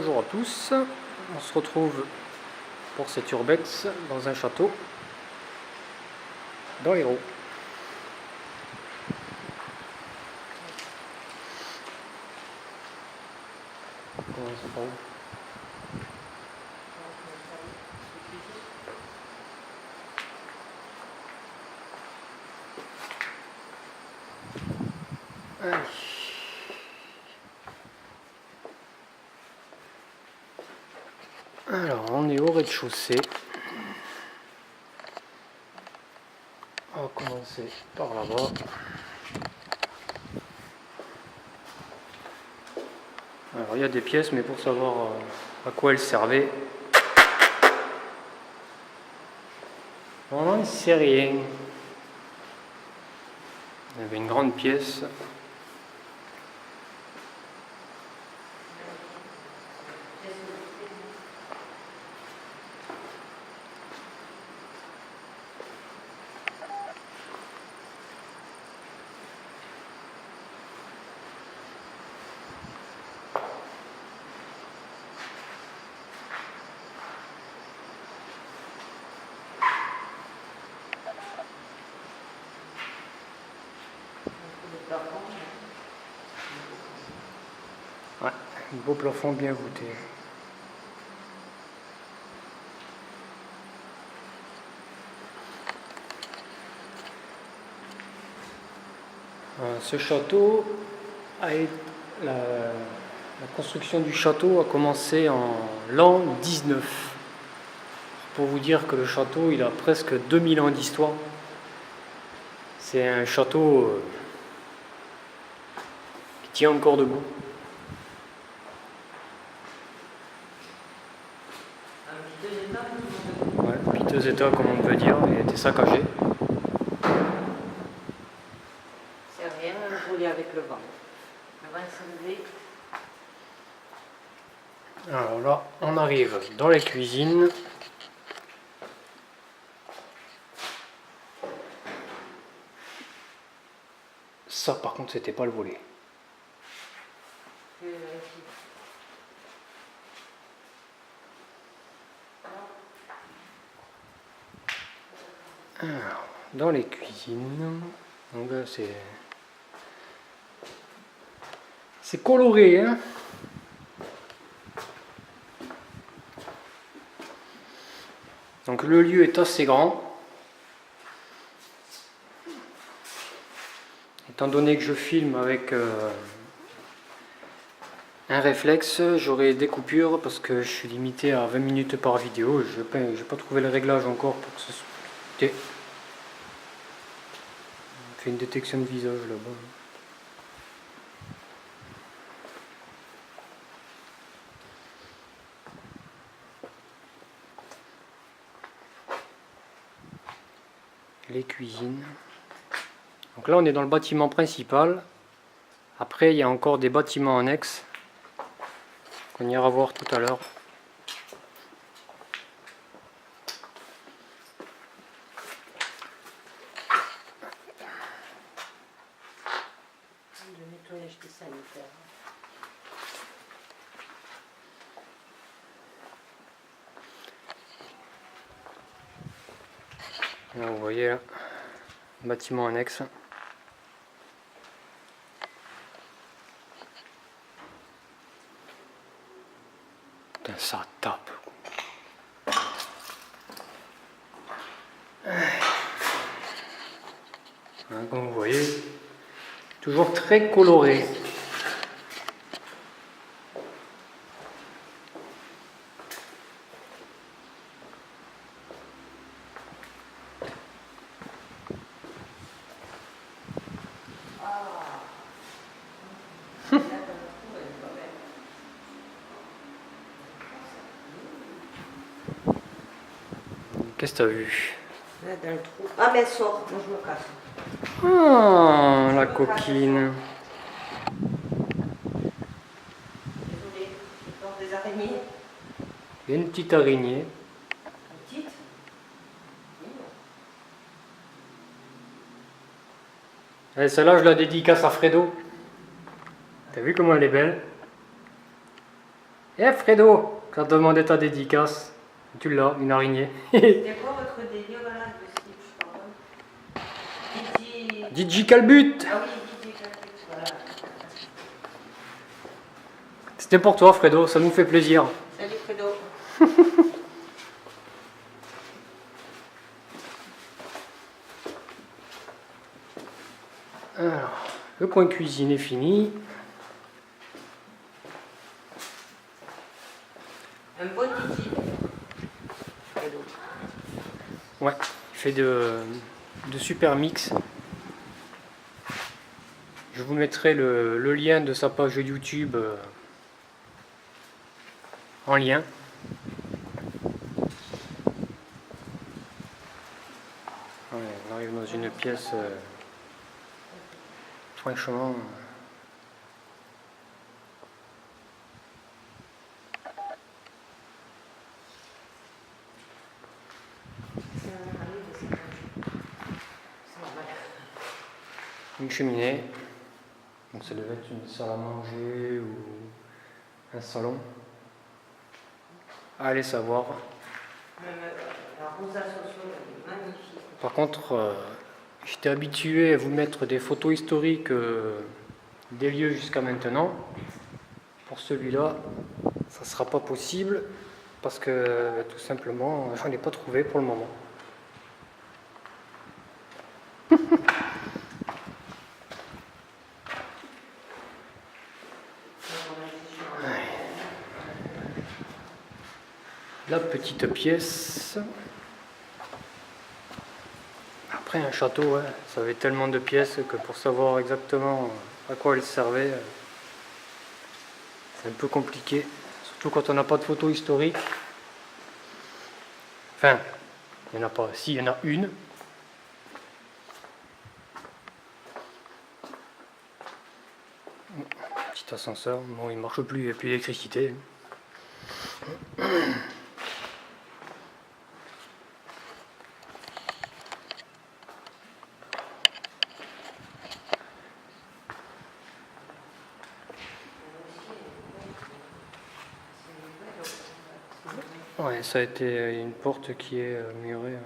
Bonjour à tous, on se retrouve pour cet urbex dans un château dans l'Hérault. On commence par où? Allez. Alors, on est au rez-de-chaussée. On va commencer par là-bas. Alors, il y a des pièces, mais pour savoir à quoi elles servaient, on n'en sait rien. Il y avait une grande pièce. Ouais, un beau plafond bien voûté. Ce château la construction du château a commencé en l'an 19. Pour vous dire que le château il a presque 2000 ans d'histoire. C'est un château qui tient encore debout. Ouais, piteux état comme on peut dire, il était saccagé. C'est rien, rouler avec le vent. Le vent s'est levé. Alors là, on arrive dans la cuisine. Ça, par contre, c'était pas le volet. Alors, dans les cuisines, donc là, c'est coloré, hein. Donc le lieu est assez grand. Étant donné que je filme avec un réflexe, j'aurai des coupures parce que je suis limité à 20 minutes par vidéo. Je n'ai pas trouvé le réglage encore pour que ce soit... On fait une détection de visage là-bas. Les cuisines. Donc là on est dans le bâtiment principal. Après il y a encore des bâtiments annexes qu'on ira voir tout à l'heure. Le nettoyage des sanitaires. Là vous voyez là, bâtiment annexe. Putain, ça tape. Comme vous voyez, toujours très coloré. Qu'est-ce que t'as vu? Là, dans le trou. Ah, mais elle sort, moi je me casse. Ah, la coquine. Désolée, je porte des araignées. Il y a une petite araignée. Petite. Et celle-là, je la dédicace à Fredo. T'as vu comment elle est belle? Eh Fredo, quand on demandait ta dédicace, tu l'as, une araignée. C'était quoi votre délire là de slip, pardon? DJ Calbut. Ah oui, Didier Calbut, voilà. C'était pour toi Fredo, ça nous fait plaisir. Salut Fredo. Alors, le coin cuisine est fini. Un bon DJ. Fredo. Ouais, il fait de super mix. Je vous mettrai le lien de sa page YouTube en lien. Ouais, on arrive dans une pièce franchement. Une cheminée. Donc ça devait être une salle à manger ou un salon. Allez savoir. La rosa soso, elle est magnifique. Par contre, j'étais habitué à vous mettre des photos historiques des lieux jusqu'à maintenant. Pour celui-là, ça ne sera pas possible parce que tout simplement, j'en ai pas trouvé pour le moment. La petite pièce. Après un château, ouais, ça avait tellement de pièces que pour savoir exactement à quoi elles servaient, c'est un peu compliqué. Surtout quand on n'a pas de photos historiques. Enfin, il n'y en a pas. Si, il y en a une. Petit ascenseur. Bon, il ne marche plus, il n'y a plus d'électricité. Ouais, ça a été une porte qui est murée.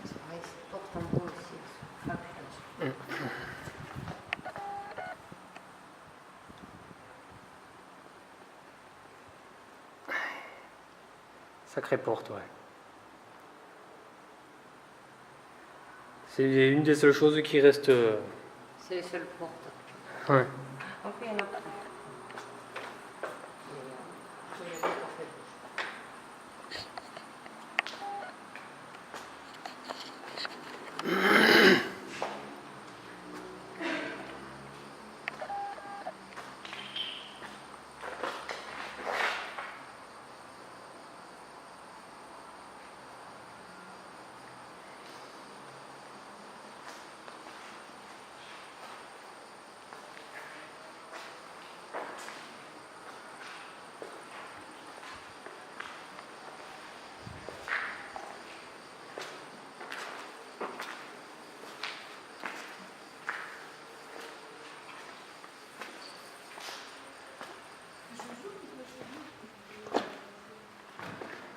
C'est vrai, c'est porte en bois aussi. Sacrée porte, ouais. C'est une des seules choses qui reste. C'est les seules portes. Ouais. Après, il y en a plus.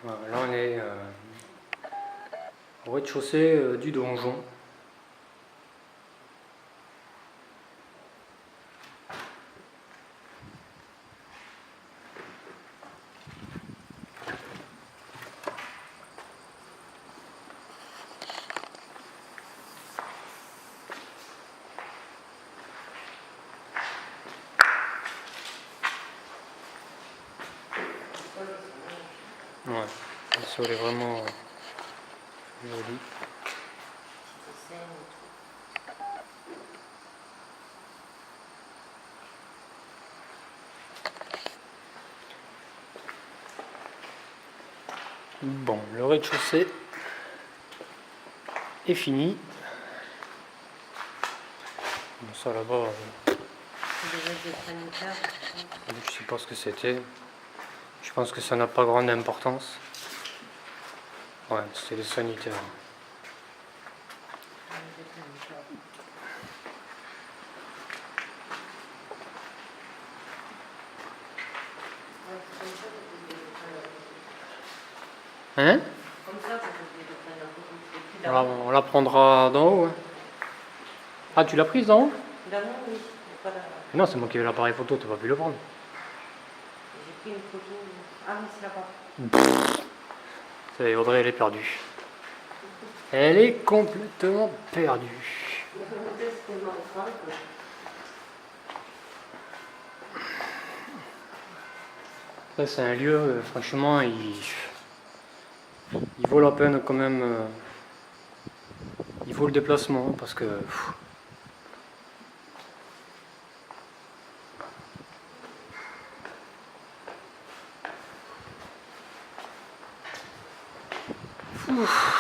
Voilà, là, on est au rez-de-chaussée du donjon. Ouais, le sol est vraiment joli. Bon, le rez-de-chaussée est fini. Bon, ça là-bas, je sais pas ce que c'était. Je pense que ça n'a pas grande importance. Ouais, c'est les sanitaires. Hein? Comme ça, ça peut de prendre un peu comme ça. Et puis Voilà, d'avant, on la prendra d'en haut. Hein. Ah, tu l'as prise d'en haut? d'avant, oui. Mais pas d'avant. Non, c'est moi qui ai l'appareil photo, tu n'as pas pu le prendre. J'ai pris une photo. Ah, mais c'est là-bas. Ça y est, Audrey, elle est perdue. Elle est complètement perdue. C'est tellement simple. Après, c'est un lieu, franchement, il vaut la peine quand même. Il vaut le déplacement parce que.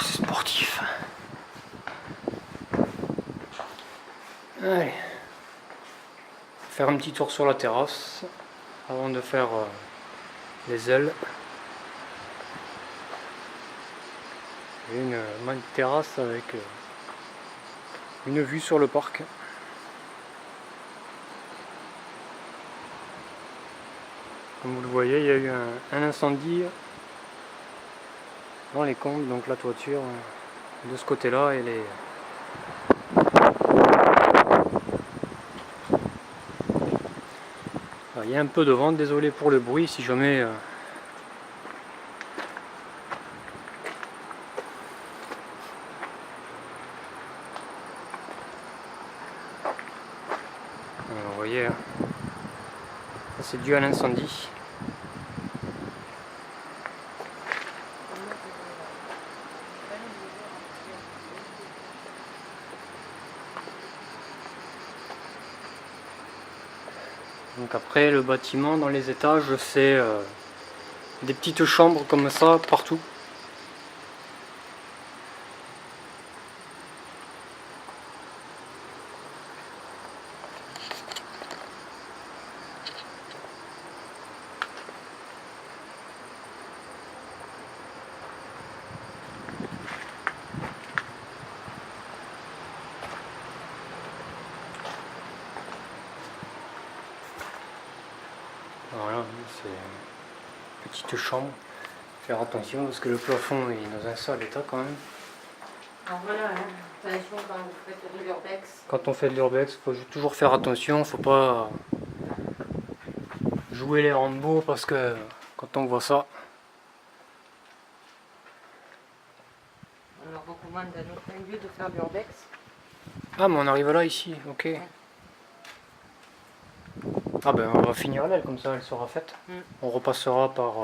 C'est sportif. Allez. Faire un petit tour sur la terrasse avant de faire les ailes. Et une magnifique terrasse avec une vue sur le parc. Comme vous le voyez, il y a eu un incendie dans les combles, donc la toiture de ce côté-là, elle est. Alors, il y a un peu de vent, désolé pour le bruit, si jamais. Vous voyez, ça c'est dû à l'incendie. Donc après, le bâtiment dans les étages, c'est des petites chambres comme ça partout. Voilà, c'est une petite chambre. Faire attention parce que le plafond est dans un sale état quand même. Alors voilà, hein. Attention quand vous faites de l'urbex. Quand on fait de l'urbex, il faut toujours faire attention, faut pas jouer les Rambo parce que quand on voit ça. On leur recommande à nos plein lieu de faire de l'urbex. Ah mais on arrive là ici, ok. Ah ben on va finir l'aile comme ça elle sera faite. On repassera par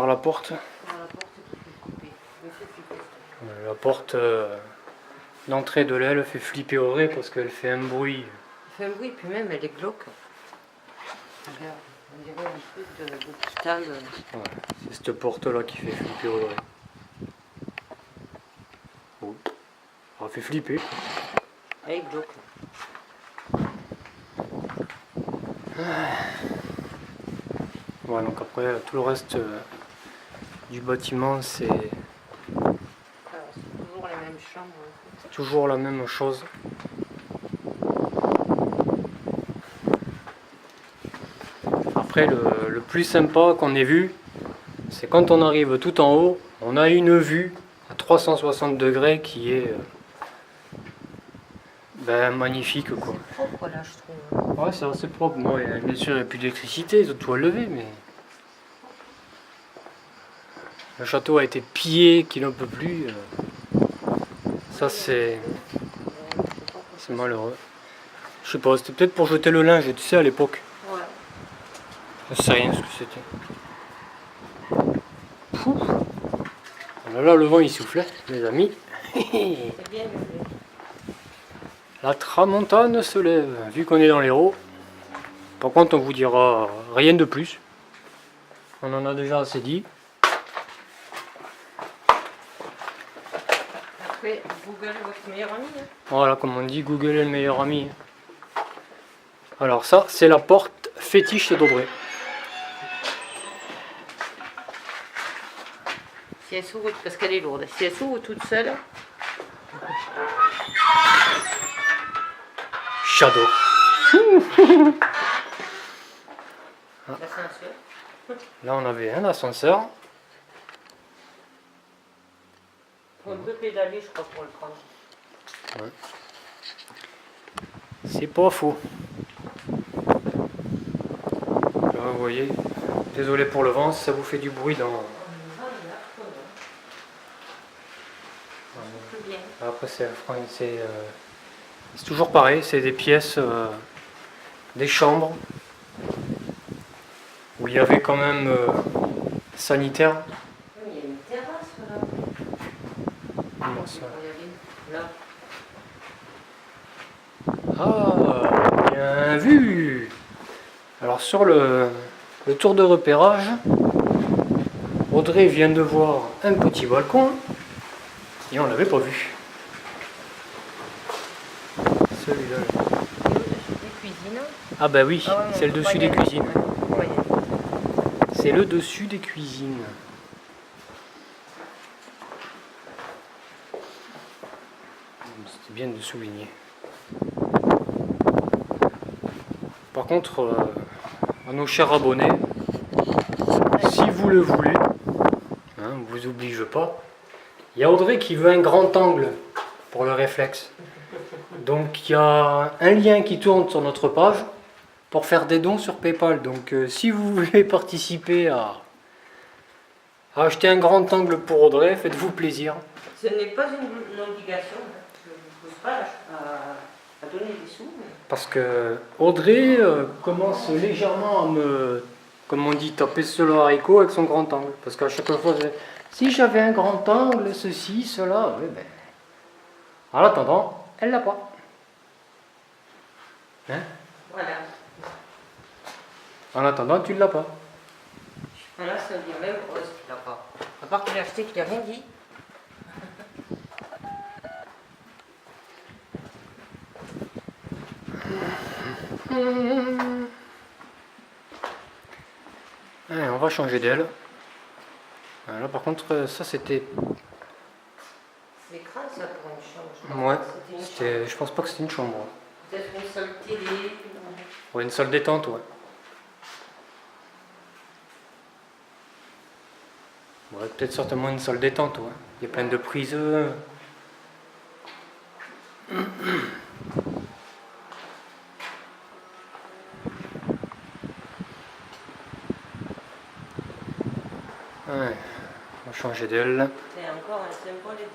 la porte. Par la porte qui fait couper. Me fait flipper. La porte d'entrée de l'aile fait flipper Audrey parce qu'elle fait un bruit. Il fait un bruit, puis même elle est glauque. Regarde, on dirait un truc d'hôpital. Ouais, c'est cette porte là qui fait flipper Audrey. Oh. Elle fait flipper. Elle est glauque. Ouais, donc après tout le reste du bâtiment c'est C'est toujours les mêmes chambres. En fait. toujours la même chose. Après le plus sympa qu'on ait vu, c'est quand on arrive tout en haut, on a une vue à 360 degrés qui est magnifique quoi. C'est propre là, je trouve. Ouais, c'est assez propre. Bon, bien sûr, il n'y a plus d'électricité, ils ont tout à lever, mais. Le château a été pillé, qu'il n'en peut plus. Ça, c'est. C'est malheureux. Je sais pas, c'était peut-être pour jeter le linge, tu sais, à l'époque. Ouais. Je sais rien ce que c'était. Là, le vent il soufflait, les amis. C'est bien levé. La tramontane se lève, vu qu'on est dans l'Hérault. Par contre, on vous dira rien de plus. On en a déjà assez dit. Après, Google est votre meilleur ami. Hein. Voilà, comme on dit, Google est le meilleur ami. Alors ça, c'est la porte fétiche d'Audrey. Si elle s'ouvre, parce qu'elle est lourde, si elle s'ouvre toute seule, Shadow. l'ascenseur. Là, on avait un ascenseur. On peut pédaler, je crois, pour le prendre. Ouais. C'est pas faux. Là, vous voyez, désolé pour le vent, si ça vous fait du bruit dans... C'est bien. Après, c'est toujours pareil, c'est des pièces, des chambres, où il y avait quand même sanitaire. Oui, il y a une terrasse là. Comment ça? Là. Ah, bien vu! Alors sur le tour de repérage, Audrey vient de voir un petit balcon et on l'avait pas vu. Celui-là. Des cuisines. Ah bah oui, Ah ouais, mais c'est le on peut dessus pas y des aller. cuisines. On peut pas y aller. C'est le dessus des cuisines. C'était bien de le souligner. Par contre, à nos chers abonnés, si vous le voulez, hein, on vous oblige pas, il y a Audrey qui veut un grand angle pour le réflexe. Donc il y a un lien qui tourne sur notre page pour faire des dons sur PayPal. Donc si vous voulez participer à acheter un grand angle pour Audrey, faites-vous plaisir. Ce n'est pas une obligation. Hein. Je ne vous pousse pas à donner des sous. Mais... Parce que Audrey commence légèrement à me, comme on dit, taper sur le haricot avec son grand angle. Parce qu'à chaque fois, si j'avais un grand angle, ceci, cela, oui, ben... En attendant, elle l'a pas. Hein? Voilà. En attendant, tu l'as pas. Voilà, ça veut dire même rose qu'il n'a pas. À part qu'il a acheté, qu'il n'a rien dit. Allez, on va changer d'aile. Là par contre, ça c'était... L'écran, ça pour une chambre. Je crois. Ouais, C'était une c'était... je pense pas que c'était une chambre. chambre. Peut-être une seule télé. Ouais, une salle détente, ouais. Ouais, peut-être certainement une salle détente, ouais. Il y a plein de prises. Ouais, on va changer d'aile. C'est encore un symbole des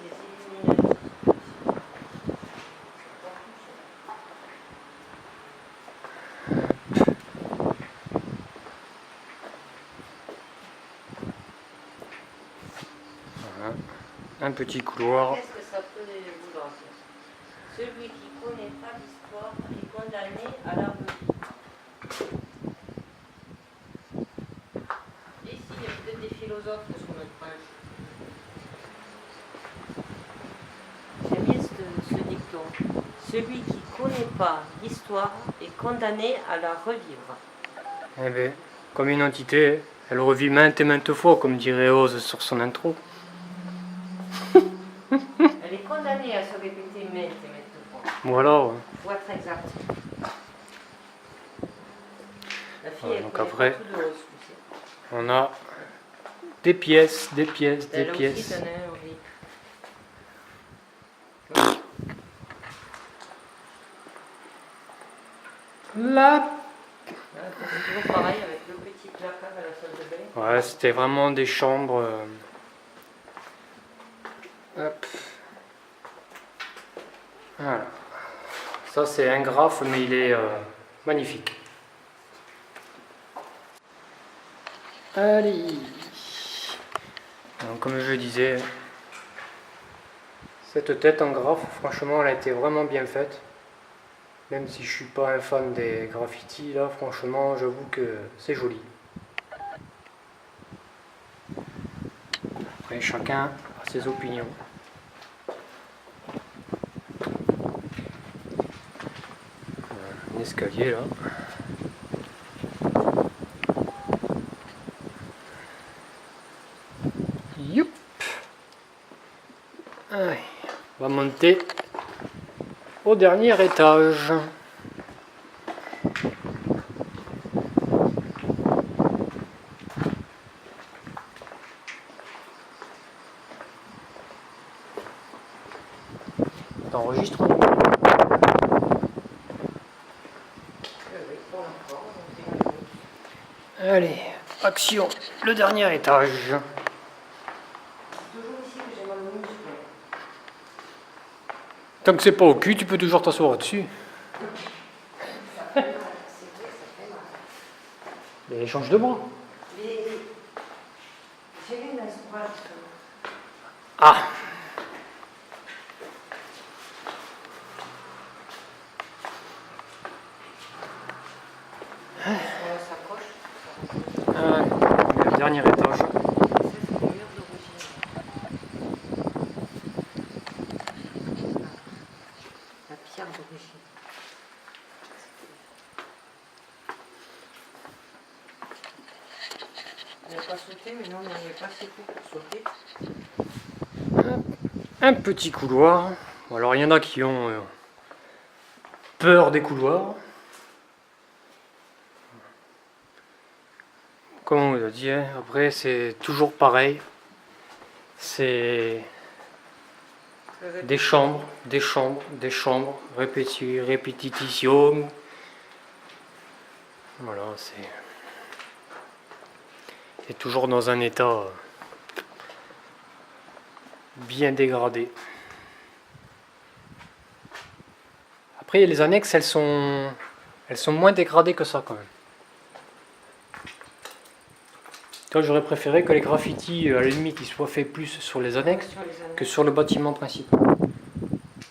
Illuminati. Voilà. Un petit couloir. Qu'est-ce que ça peut vouloir dire? Celui qui ne connaît pas l'histoire est condamné à la revue. Ici, il y a peut-être des philosophes sur notre page. J'aime bien ce dicton. Celui qui ne connaît pas l'histoire est condamné à la revivre. Eh bien, comme une entité, elle revit maintes et maintes fois, comme dirait Oz sur son intro. Elle est condamnée à se répéter maintes et maintes fois. Voilà, ouais. Pour être exact. La fille, Ouais, elle donc connaît après, pas tout de rose, tu sais. On a des pièces, des pièces, des Elle aussi, pièces. t'en as un, oui. Là. C'est toujours pareil avec le petit placard à la salle de bain. Ouais, c'était vraiment des chambres. Hop. Voilà. Ça, c'est un graphe, mais il est magnifique. Allez. Donc, comme je disais, cette tête en graphe, franchement, elle a été vraiment bien faite. Même si je suis pas un fan des graffitis, là, franchement, j'avoue que c'est joli. Après, chacun a ses opinions. Voilà, un escalier, là. Youp. Allez, on va monter au dernier étage. t'enregistres. Oui, pour l'enfant, on fait Allez, action, le dernier étage. toujours ici que j'ai mal au muscle. Tant que c'est pas au cul, tu peux toujours t'asseoir dessus. Ça fait mal, c'est vrai, ça fait mal. Mais change de bras. Mais j'ai une espoir. Ah, Sacoche. le dernier étage. Ça, c'est le mur d'origine. La pierre d'origine. On n'a pas sauté, mais non, on n'y est pas assez court pour sauter. Un petit couloir. Bon, alors il y en a qui ont peur des couloirs. Comme on vous a dit, hein, après c'est toujours pareil. C'est des chambres, des chambres, des chambres, répétition. Voilà, c'est toujours dans un état bien dégradé. Après, les annexes, elles sont moins dégradées que ça quand même. Toi, j'aurais préféré que les graffitis, à la limite, ils soient faits plus sur les annexes que sur le bâtiment principal.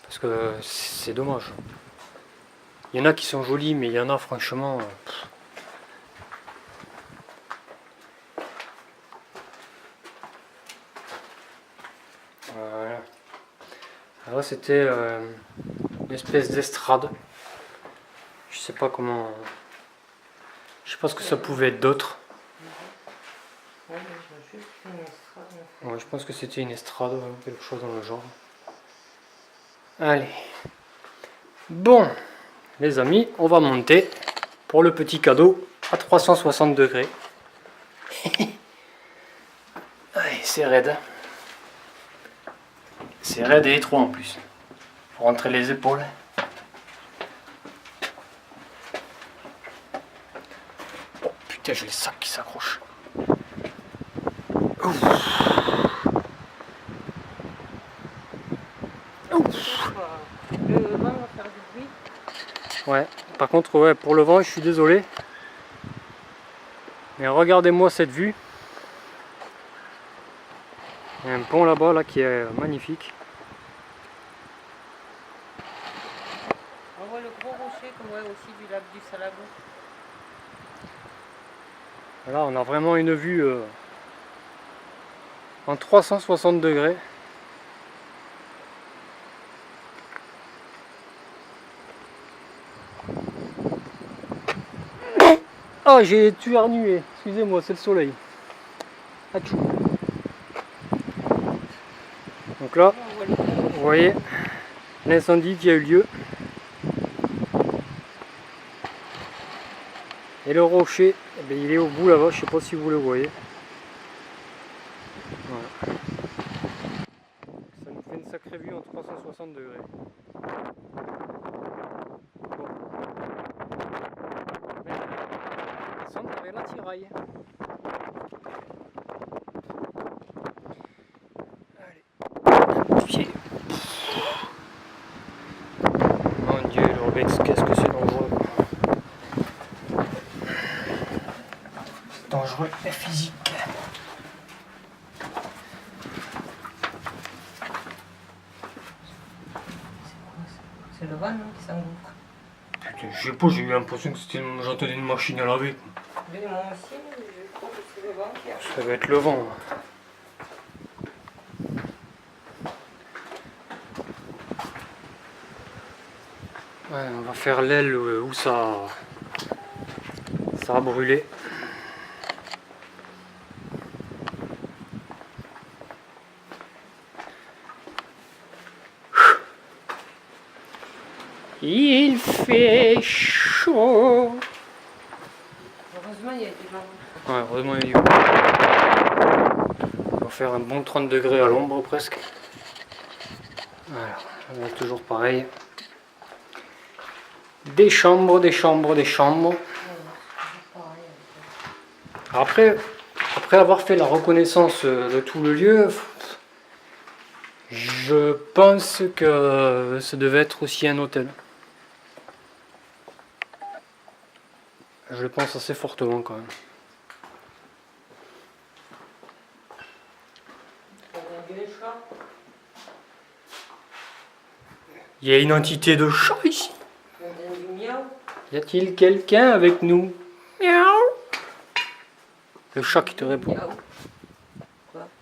Parce que c'est dommage. Il y en a qui sont jolis, mais il y en a franchement... Voilà. Alors c'était une espèce d'estrade. Je sais pas comment... Je sais pas ce que ça pouvait être d'autre. Ouais, mais je veux juste une estrade, en fait. Ouais, je pense que c'était une estrade ou quelque chose dans le genre. Allez. Bon, les amis, on va monter pour le petit cadeau à 360 degrés. Allez, c'est raide. C'est raide et étroit en plus. Faut rentrer les épaules. Oh putain, j'ai le sac qui s'accroche. Le vent va faire du bruit. Ouais, par contre, ouais, pour le vent, je suis désolé. Mais regardez-moi cette vue. Il y a un pont là-bas là, qui est magnifique. On voit le gros rocher qu'on voit aussi du lac du Salago. Là, on a vraiment une vue en 360 degrés. Oh, j'ai éternué. Excusez-moi, c'est le soleil. Atchou. Donc là, On voit le gros vous voyez l'incendie qui a eu lieu. Et le rocher, eh bien, il est au bout là-bas, je sais pas si vous le voyez. Voilà. Ça nous fait une sacrée vue en 360 degrés. Bon. Mais, descendre vers la tiraille. Allez. Pied. Mon Dieu, l'urbex, qu'est-ce que c'est dangereux. Dangereux et physique. C'est le vent non, qui s'engouffre. Putain, je sais pas, j'ai eu l'impression que c'était j'entendais une machine à laver. Mais moi aussi, je crois que c'est le vent qui arrive. Ça va être le vent. Ouais, on va faire l'aile où ça a brûlé. Il fait chaud. Heureusement, il y a du vent. Ouais, heureusement il y a du vent. On va faire un bon 30 degrés à l'ombre presque. Voilà. Toujours pareil. Des chambres, des chambres, des chambres. Après avoir fait la reconnaissance de tout le lieu, je pense que ça devait être aussi un hôtel. Je le pense assez fortement quand même. Il y a une entité de chat ici. Y a-t-il quelqu'un avec nous? Miaou. Le chat qui te répond.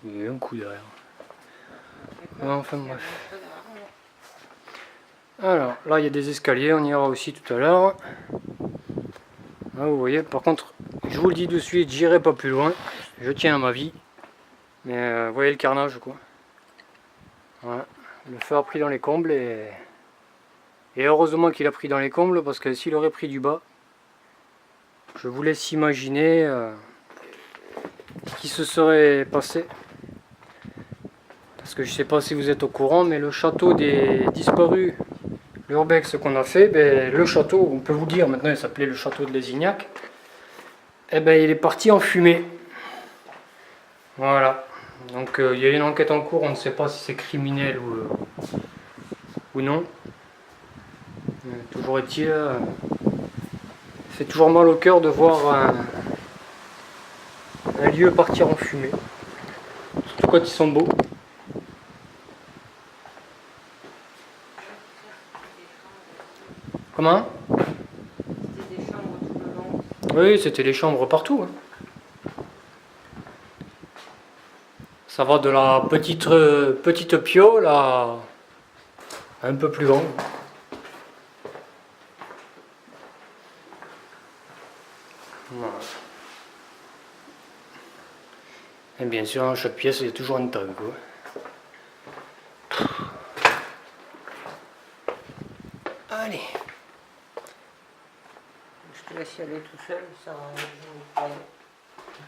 Il y a un coup derrière. Enfin bref. Alors là il y a des escaliers, on y ira aussi tout à l'heure. Là vous voyez, par contre, je vous le dis de suite, j'irai pas plus loin. Je tiens à ma vie. Mais vous voyez le carnage quoi. Voilà. Le feu a pris dans les combles et heureusement qu'il a pris dans les combles parce que s'il aurait pris du bas, je vous laisse imaginer ce qui se serait passé. Parce que je sais pas si vous êtes au courant, mais le château des disparus, l'urbex qu'on a fait, le château, on peut vous dire maintenant, il s'appelait le château de Lézignac, il est parti en fumée. Voilà. Donc il y a une enquête en cours, on ne sait pas si c'est criminel ou non. Toujours est-il, fait toujours mal au cœur de voir un lieu partir en fumée. Surtout quand ils sont beaux. Comment? C'était des chambres tout le long. Oui, c'était les chambres partout. Hein. Ça va de la petite piole à un peu plus grand. Voilà. Et bien sûr, dans chaque pièce, il y a toujours un tag. Allez. Je te laisse y aller tout seul, ça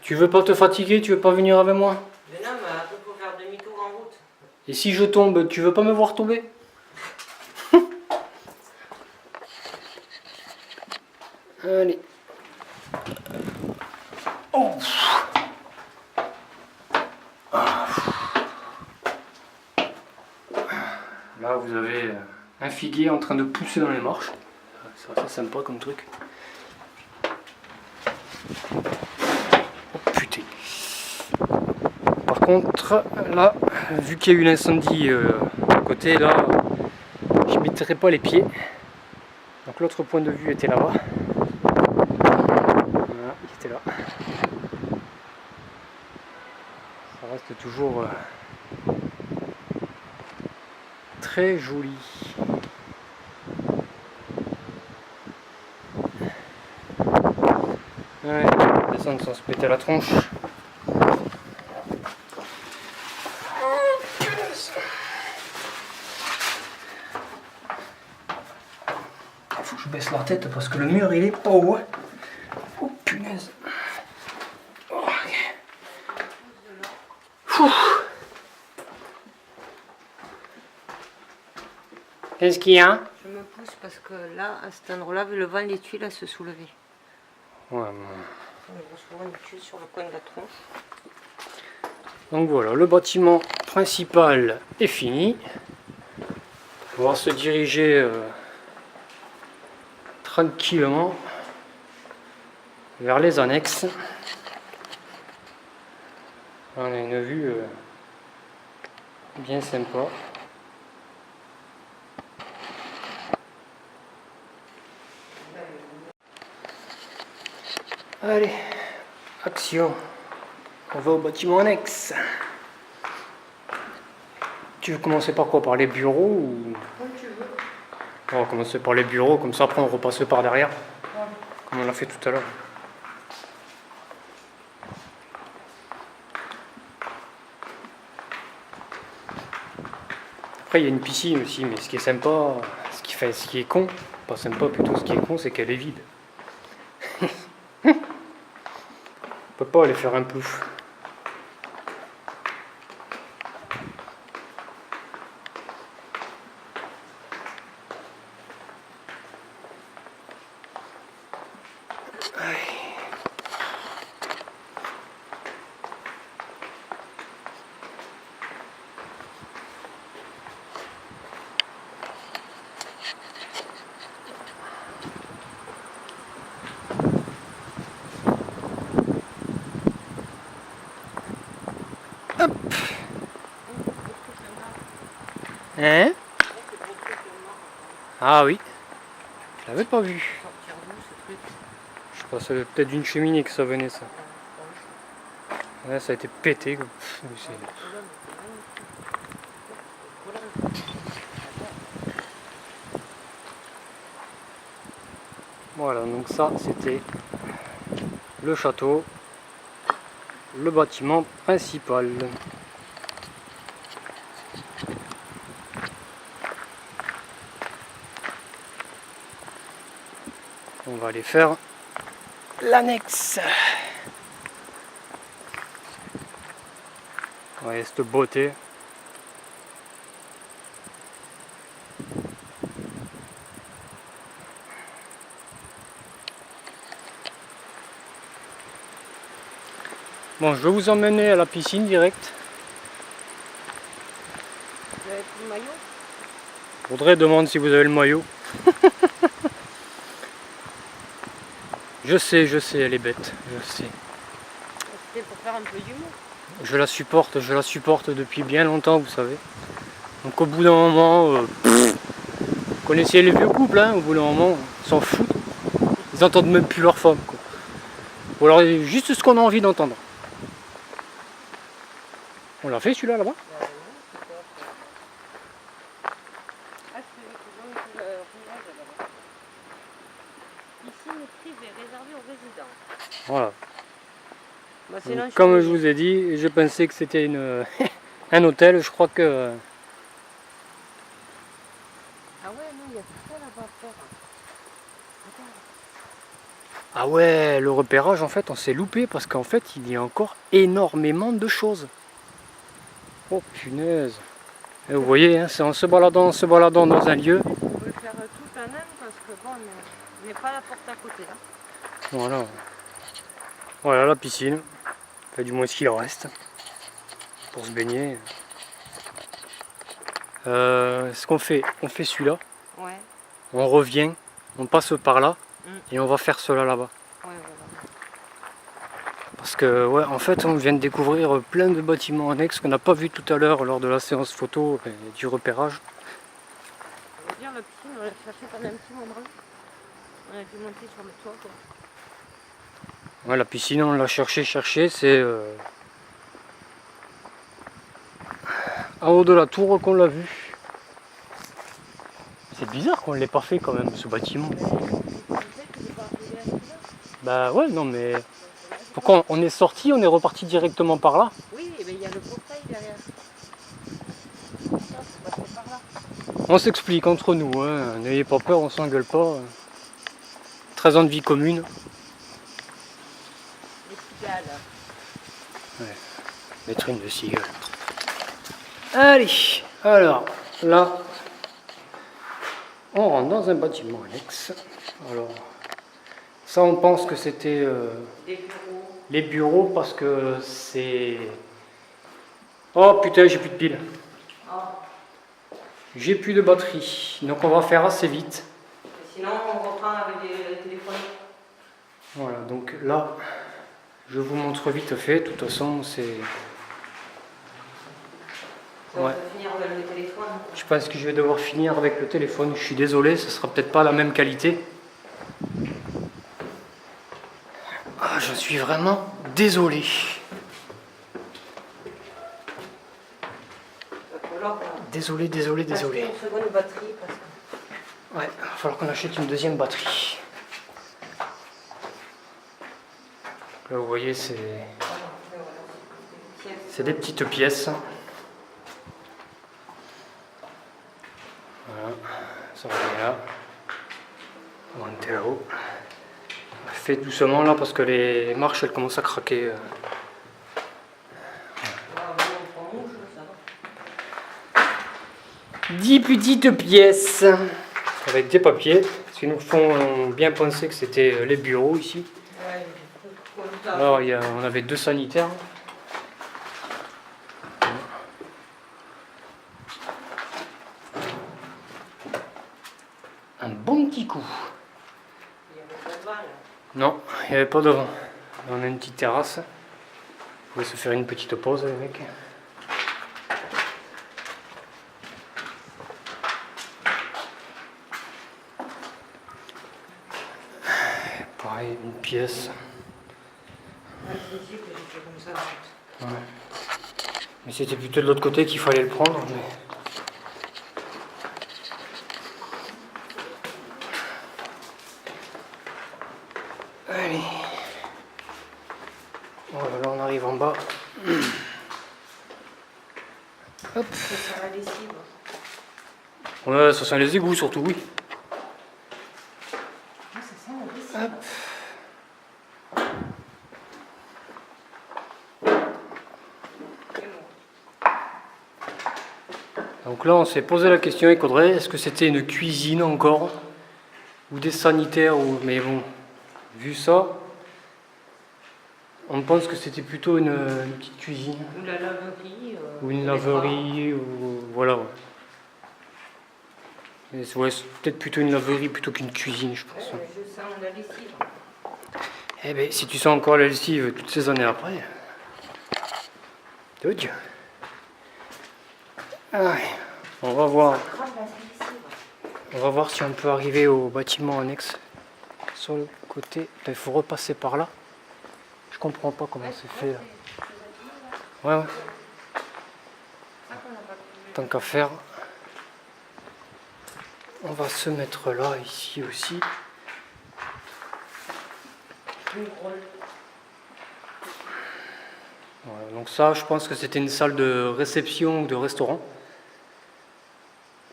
Tu veux pas te fatiguer? Tu veux pas venir avec moi? Mais non, mais après faut faire demi-tour en route. Et si je tombe, tu veux pas me voir tomber? Allez. Oh. Là, vous avez un figuier en train de pousser dans les marches. C'est assez sympa comme truc. Oh putain. Par contre, là, vu qu'il y a eu l'incendie à côté, là, je ne mettrai pas les pieds. Donc l'autre point de vue était là-bas. Voilà, il était là. Ça reste toujours très joli. Ouais, descendre sans se péter la tronche. Faut que je baisse la tête parce que le mur il est pas haut. Oh punaise. Oh, okay. Qu'est-ce qu'il y a? Je me pousse parce que là, à cet endroit-là, le vent, les tuiles se soulever. Ouais, On reçoit une tuile sur le coin de la tronche. donc voilà, le bâtiment principal est fini. On va se diriger tranquillement vers les annexes. On a une vue bien sympa. Allez, action. On va au bâtiment annexe. Tu veux commencer par quoi? Par les bureaux ou... Comme tu veux. On va commencer par les bureaux, comme ça après on repasse par derrière. Ouais. Comme on l'a fait tout à l'heure. Après il y a une piscine aussi, mais ce qui est sympa, ce qui est con, pas sympa plutôt, ce qui est con c'est qu'elle est vide. On peut pas aller faire un plouf. Hein? Ah oui. Je l'avais pas vu. Je sais pas, ça avait peut-être d'une cheminée que ça venait ça. Ouais, ça a été pété. Quoi. Voilà, donc ça c'était le château, le bâtiment principal. On va aller faire l'annexe. Ouais, cette beauté. Bon, je vais vous emmener à la piscine direct. Vous avez pris le maillot? Audrey demande si vous avez le maillot. Je sais, elle est bête, je sais. C'était pour faire un peu d'humour. Je la supporte depuis bien longtemps, vous savez. Donc au bout d'un moment, vous connaissiez les vieux couples, hein, au bout d'un moment, ils s'en foutent. Ils entendent même plus leur femme, quoi. Ou alors juste ce qu'on a envie d'entendre. On l'a fait celui-là là-bas? Ah, c'est le village là-bas. Piscine privée réservée aux résidents. Voilà. Bah, Donc, comme je vous ai dit, je pensais que c'était un hôtel, je crois que... Ah ouais, non, il y a tout ça là-bas à faire. Ah ouais, le repérage, en fait, on s'est loupé parce qu'en fait, il y a encore énormément de choses. Oh punaise. Et vous voyez, hein, c'est en se baladant dans un lieu. On peut faire tout un an parce que bon, on n'est pas à la porte à côté là. Voilà. Voilà la piscine. Enfin, du moins ce qu'il en reste. Pour se baigner. Ce qu'on fait, on fait celui-là. Ouais. On revient, on passe par là. Mm. Et on va faire cela là-bas. Ouais, voilà. Parce que, ouais, en fait, on vient de découvrir plein de bâtiments annexes qu'on n'a pas vu tout à l'heure lors de la séance photo et du repérage. On va dire la piscine, on l'a cherché pendant un petit moment. On a pu monter sur le toit quoi. Ouais, la piscine, on l'a cherché, c'est en haut de la tour qu'on l'a vu. C'est bizarre qu'on ne l'ait pas fait quand même, ce bâtiment. Bah ouais, non mais... Pourquoi on est sorti, on est reparti directement par là? Oui, mais il y a le portail derrière. Ça, c'est passé par là. On s'explique entre nous, hein. N'ayez pas peur, on s'engueule pas. 13 ans de vie commune. Les cigales. Ouais, mettre une de cigale. Allez, alors, là, on rentre dans un bâtiment annexe. Alors, ça on pense que c'était les bureaux parce que c'est... Oh putain, j'ai plus de piles. Oh. J'ai plus de batterie, donc on va faire assez vite. Sinon, on reprend avec les téléphones. Voilà, donc là, je vous montre vite fait. De toute façon, c'est... On Ouais. va finir avec le téléphone. Je pense que je vais devoir finir avec le téléphone. Je suis désolé, ce sera peut-être pas la même qualité. Ah, je suis vraiment désolé. Désolé. Une seconde batterie parce que... Ouais, il va falloir qu'on achète une deuxième batterie. Là, vous voyez, c'est des petites pièces. Voilà, ça revient là. Monter là-haut. Faites doucement là parce que les marches elles commencent à craquer. 10 petites pièces avec des papiers, ce qui nous font bien penser que c'était les bureaux ici. Alors on avait 2 sanitaires. Un bon petit coup. Non, il n'y avait pas de vent. On a une petite terrasse. On pouvait se faire une petite pause avec. pareil, une pièce. Ouais, c'est ici que j'ai fait comme ça en fait. Ouais. Mais c'était plutôt de l'autre côté qu'il fallait le prendre. Mais... Allez. Voilà, là on arrive en bas. Hop. C'est sur la lessive. Ouais, ça sent les égouts surtout, oui. Ah, ça sent la lessive. Hop. C'est bon. Donc là on s'est posé la question avec Audrey, est-ce que c'était une cuisine encore ou des sanitaires ou... Mais bon, vu ça, on pense que c'était plutôt une petite cuisine. Ou la laverie. Ou une laverie, ou voilà. Ouais. Mais ouais, c'est peut-être plutôt une laverie plutôt qu'une cuisine, je pense. Ouais, je sens la lessive. Eh bien, si tu sens encore la lessive toutes ces années après, de Dieu. Ah, on va voir. Grave la lessive. On va voir si on peut arriver au bâtiment annexe sur le côté. Il faut repasser par là. Je comprends pas comment c'est fait là. Ouais, ouais. Tant qu'à faire, on va se mettre là, ici aussi. Voilà, donc ça, je pense que c'était une salle de réception ou de restaurant.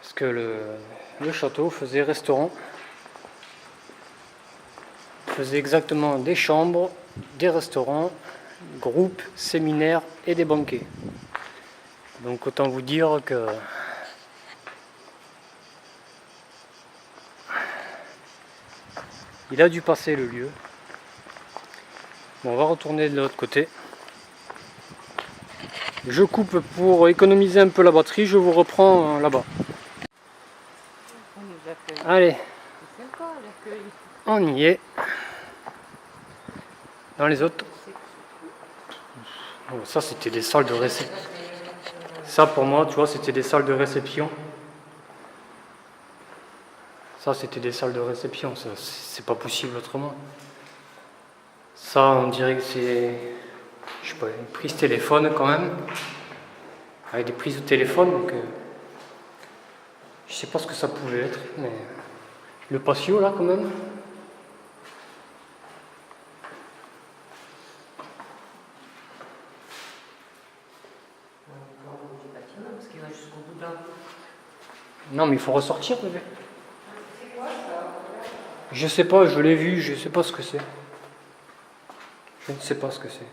Parce que le château faisait restaurant. Faisait exactement des chambres, des restaurants, groupes, séminaires et des banquets. Donc autant vous dire que il a dû passer le lieu. Bon, on va retourner de l'autre côté. Je coupe pour économiser un peu la batterie, je vous reprends là-bas. On nous accueille. Allez, C'est sympa l'accueil. on y est. Dans les autres. Oh, ça c'était des salles de réception. Ça pour moi, tu vois, c'était des salles de réception. Ça c'était des salles de réception, ça, c'est pas possible autrement. Ça on dirait que c'est, je sais pas, une prise téléphone quand même. Avec des prises de téléphone, donc je sais pas ce que ça pouvait être, mais le patio là quand même. Parce qu'il va jusqu'au bout de la... Non mais il faut ressortir bébé. Je sais pas, je l'ai vu, je sais pas ce que c'est. Je ne sais pas ce que c'est.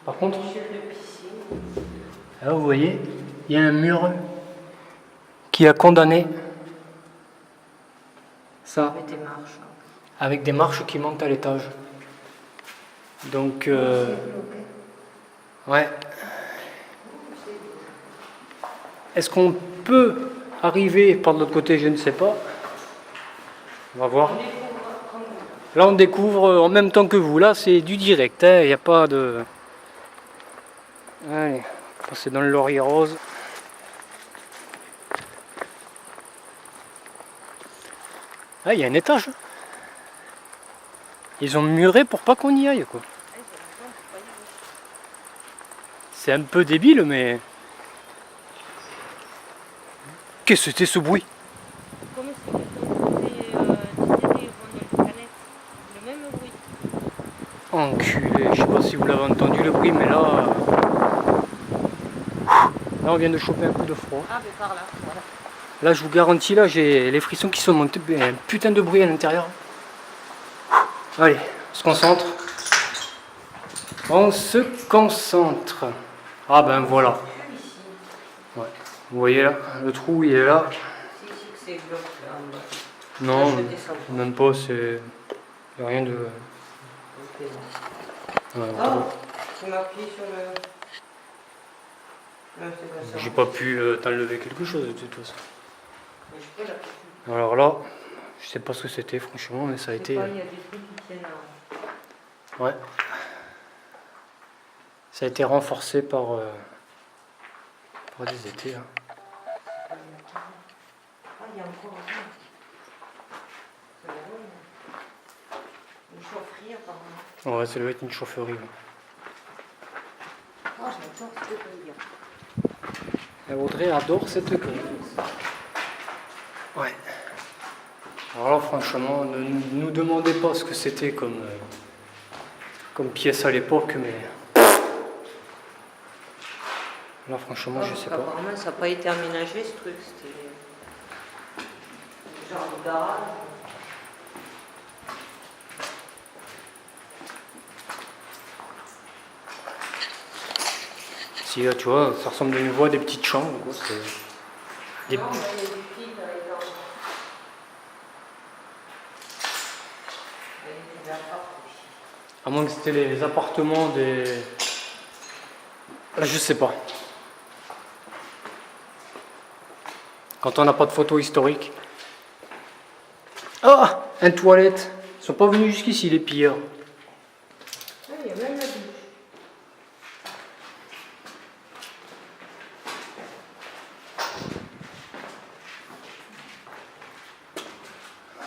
Par contre, là vous voyez, il y a un mur qui a condamné ça Avec des marches. avec des marches qui montent à l'étage. Donc, ouais. Est-ce qu'on peut arriver par de l'autre côté? Je ne sais pas. On va voir. Là, on découvre en même temps que vous. Là, c'est du direct. Il n'y a pas de... Allez, on va passer dans le laurier rose. Ah, il y a un étage. Ils ont muré pour pas qu'on y aille, quoi. C'est un peu débile, mais... Qu'est-ce que c'était ce bruit? Comme si c'était le même bruit. Enculé, je sais pas si vous l'avez entendu le bruit, mais là... Là, on vient de choper un coup de froid. Ah, mais par là, voilà. Là, je vous garantis, là, j'ai les frissons qui sont montés. Il y a un putain de bruit à l'intérieur. Allez, on se concentre. On se concentre. Ah ben voilà. Ouais. Vous voyez là, le trou, il est là. C'est ici que c'est glauque, là. Non, je descends. même pas, c'est... Il n'y a rien de... Ok. Ouais, Oh, tu m'appuies sur le... Non, c'est pas ça. j'ai pas pu t'enlever quelque chose de toute façon. Mais je peux l'appuyer. Alors là, je sais pas ce que c'était franchement, mais ça a Je sais été... pas, il y a des trucs qui tiennent en... Ouais. Ça a été renforcé par des étés. Hein. Ah, il y a encore un. C'est bon. Une chaufferie apparemment. Ouais, ça doit être une chaufferie. Ouais. Oh, j'adore ce délire. Et Audrey adore cette grille. Ouais. Alors là, franchement, ne nous demandez pas ce que c'était comme pièce à l'époque, mais là, franchement, je sais pas. Apparemment, ça n'a pas été aménagé ce truc. C'était genre de garage. Si là, tu vois, ça ressemble à une voie des petites chambres. Quoi. C'est des... Non, mais il y a des filles dans les dents. Il y a des apparts aussi. À moins que c'était les appartements des... Là, je sais pas. Quand on n'a pas de photos historiques. Ah, une toilette. Ils sont pas venus jusqu'ici, les pilleurs. Ah, il y a même la douche.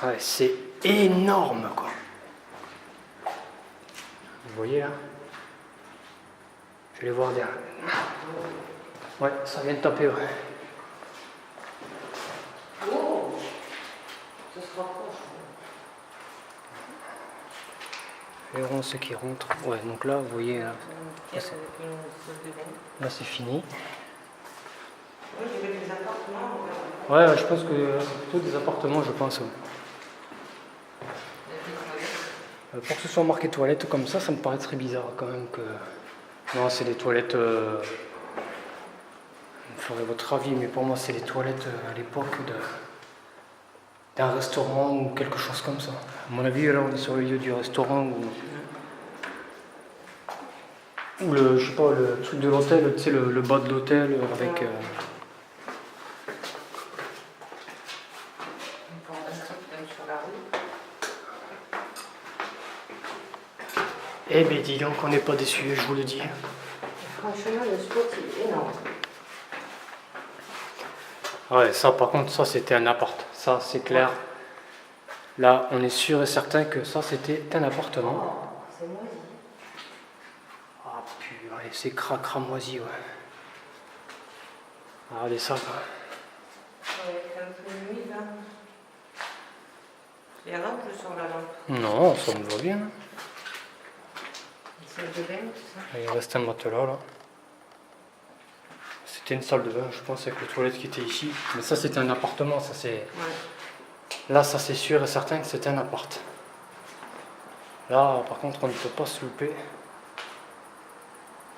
Ouais, c'est énorme, quoi. Vous voyez, là? Je vais les voir derrière. Ouais, ça vient de taper, ouais. Oh, ça se rapproche. Verrons ceux qui rentrent. Ouais, donc là, vous voyez, là, Pièce avec une salle de bain. là c'est fini. Oui, j'ai vu des appartements. Ouais, je pense que c'est plutôt des appartements, je pense. Ouais. Pour que ce soit marqué toilette comme ça me paraît très bizarre quand même que... Non, c'est des toilettes... Vous ferez votre avis, mais pour moi, c'est les toilettes à l'époque d'un restaurant ou quelque chose comme ça. À mon avis, là, on est sur le lieu du restaurant ou le, je sais pas, le truc de l'hôtel, tu sais, le bas de l'hôtel avec... Sur la rue. Eh ben dis donc, on n'est pas déçus, je vous le dis. Franchement, le spot, il est énorme. Ouais, ça par contre, ça c'était un appart. Ça c'est clair. Là, on est sûr et certain que ça c'était un appartement. Oh, c'est moisi. Ah purée, c'est cramoisi, ouais. Regardez ça, quoi. Ouais, c'est un peu humide, là. C'est grave, je sors la lampe. Non, ça me va bien. Une salle de bain, tout ça. Il reste un matelas là. C'était une salle de bain, je pense, avec les toilettes qui étaient ici. Mais ça c'était un appartement, ça c'est. Ouais. Là, ça c'est sûr et certain que c'était un appart. Là, par contre, on ne peut pas se louper.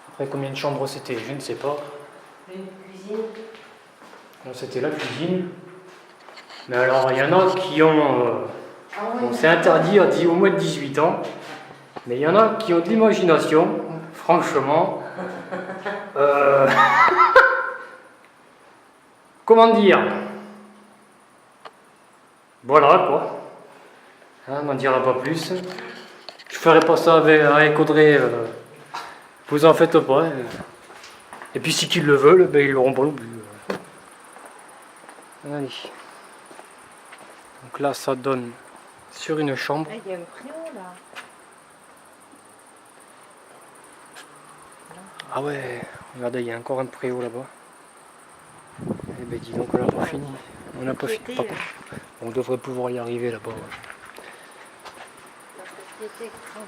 Après, combien de chambres c'était, je ne sais pas. Une cuisine. Bon, c'était la cuisine. Mais alors, il y en a qui ont. Ah ouais, Bon, c'est interdit à au moins de 18 ans. Mais il y en a qui ont de l'imagination, franchement. Comment dire? Voilà quoi. Hein, on n'en dira pas plus. Je ferai pas ça avec Audrey. Vous en faites pas. Et puis si qu'ils le veulent, ben, ils l'auront pas non plus. Allez. Donc là, ça donne sur une chambre. il y a un préau, là. Ah ouais, regardez, il y a encore un préau là-bas. Eh ben dis donc, on n'a pas fini. On n'a pas fini. Par contre, on devrait pouvoir y arriver là-bas. Ouais. La propriété est grande.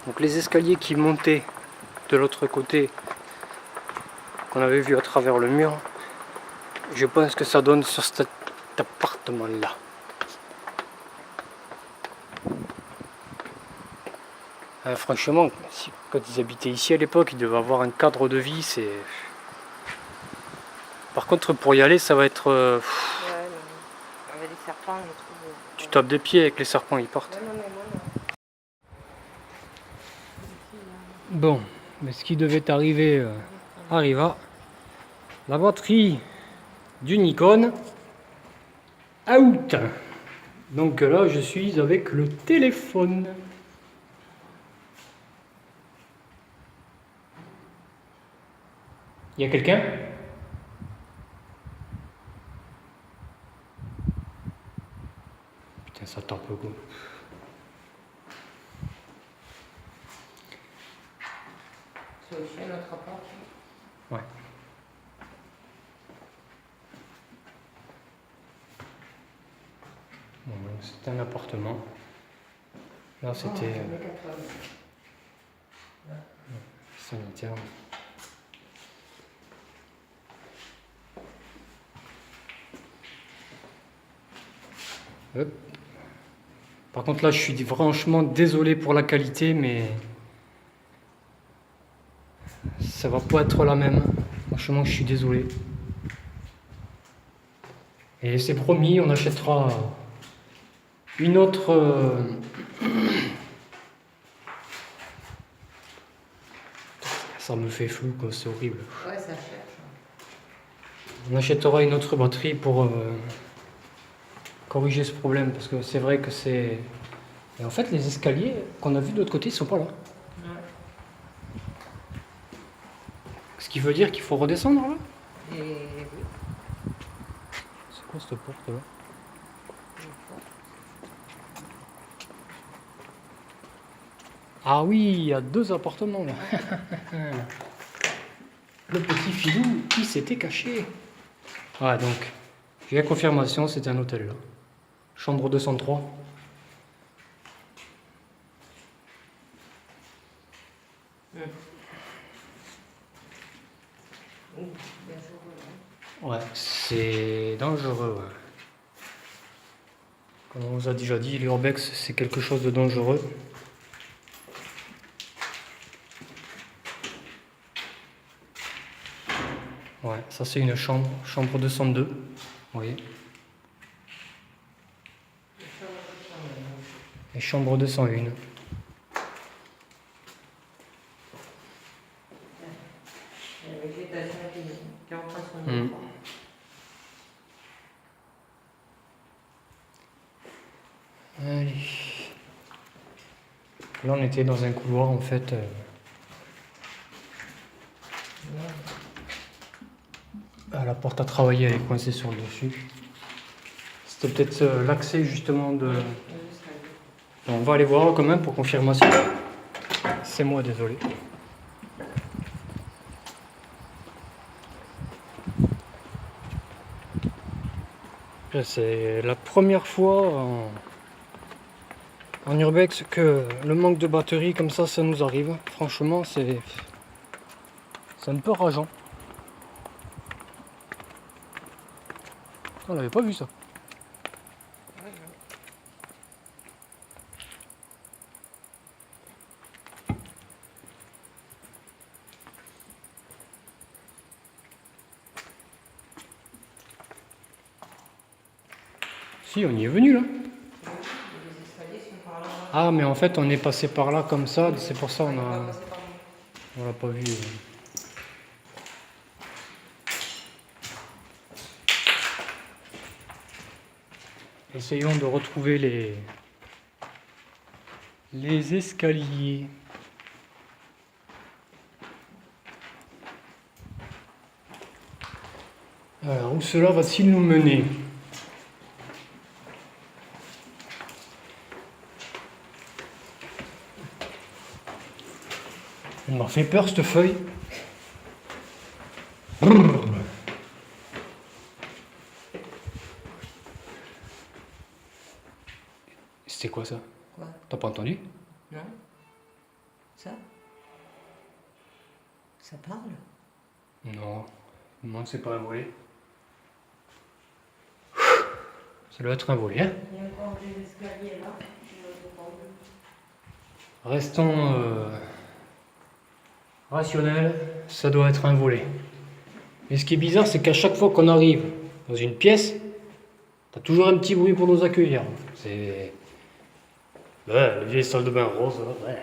Donc les escaliers qui montaient de l'autre côté, qu'on avait vu à travers le mur, je pense que ça donne sur cet appartement-là. Franchement, quand ils habitaient ici à l'époque, ils devaient avoir un cadre de vie. C'est. Par contre, pour y aller, ça va être. Ouais, avec les serpents, je trouve. Tu tapes des pieds avec les serpents, ils partent. Non, mais moi, non. Bon, mais ce qui devait arriver arriva. La batterie du Nikon out. Donc là, je suis avec le téléphone. Il y a quelqu'un? Putain, ça tape quoi. C'est aussi un autre rapport. Ouais. Bon, donc c'était un appartement. Là, c'était sanitaire. Hop. Par contre, là, je suis franchement désolé pour la qualité, mais ça va pas être la même. Franchement, je suis désolé. Et c'est promis, on achètera une autre. Ça me fait flou, quoi, c'est horrible. Ouais, ça cherche. On achètera une autre batterie pour corriger ce problème, parce que c'est vrai que c'est. Et en fait, les escaliers qu'on a vus de l'autre côté, ils sont pas là. Ouais. Ce qui veut dire qu'il faut redescendre là. Et oui. C'est quoi cette porte là? Ah oui, il y a 2 appartements là. Le petit filou qui s'était caché. Ah donc, j'ai la confirmation, c'est un hôtel là. Chambre 203. Ouais, c'est dangereux. Ouais. Comme on vous a déjà dit, l'urbex c'est quelque chose de dangereux. Ouais, ça c'est une chambre, chambre 202. Vous voyez. Et chambre 201. Avec l'étage qui reprend son nom. Allez. Là, on était dans un couloir en fait. La porte à travailler elle est coincée sur le dessus. C'était peut-être l'accès justement de. On va aller voir quand même pour confirmation. C'est moi, désolé. C'est la première fois en urbex que le manque de batterie comme ça nous arrive. Franchement, c'est un peu rageant. On n'avait pas vu ça. Si, on y est venu là. Ah, mais en fait, on est passé par là comme ça, c'est pour ça on l'a pas vu. Essayons de retrouver les escaliers. Alors, où cela va-t-il nous mener? Elle m'a fait peur cette feuille. C'était quoi ça? Quoi? T'as pas entendu? Non. Ça? Ça parle? Non. Non, c'est pas un volet. Ça doit être un volet, hein? Il y a encore des escaliers là. Restons rationnels, ça doit être un volet. Et ce qui est bizarre, c'est qu'à chaque fois qu'on arrive dans une pièce, t'as toujours un petit bruit pour nous accueillir. C'est. Ouais, la vieille salle de bain rose. Ouais.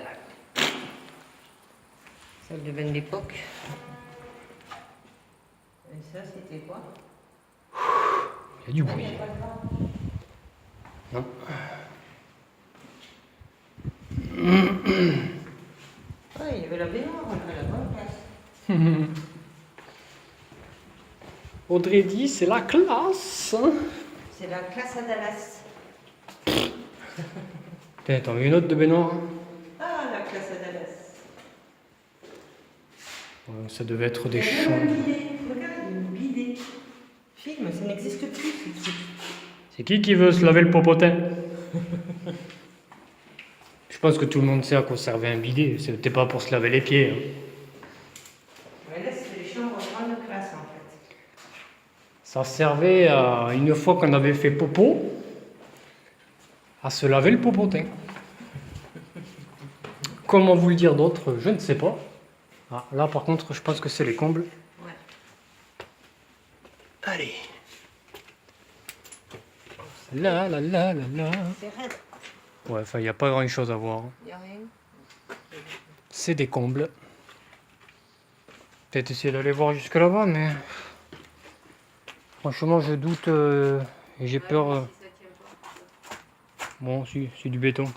Salle de bain d'époque. Et ça, c'était quoi? Il y a du bruit. Non. Ah, il y avait la baignoire, on avait la bonne place. Audrey dit, c'est la classe. C'est la classe à Dallas. T'en veux une autre de baignoire? Ah, la classe à Dallas. Ça devait être des Il y a champs. même un bidet. Regarde, il y a un bidet. Film, ça n'existe plus ce truc. C'est qui veut se laver le popotin? Je pense que tout le monde sait à quoi servait un bidet. C'était pas pour se laver les pieds. Hein. Ouais, là, c'est les chambres grande classe en fait. Ça servait à, une fois qu'on avait fait popo, à se laver le popotin. Comment vous le dire d'autre, je ne sais pas. Ah, là par contre, je pense que c'est les combles. Ouais. Allez. La la la la la. C'est raide. Ouais, enfin, il n'y a pas grand chose à voir. Il n'y a rien. C'est des combles. Peut-être essayer d'aller voir jusque là-bas, mais franchement, je doute et j'ai peur. Bon, si, c'est du béton.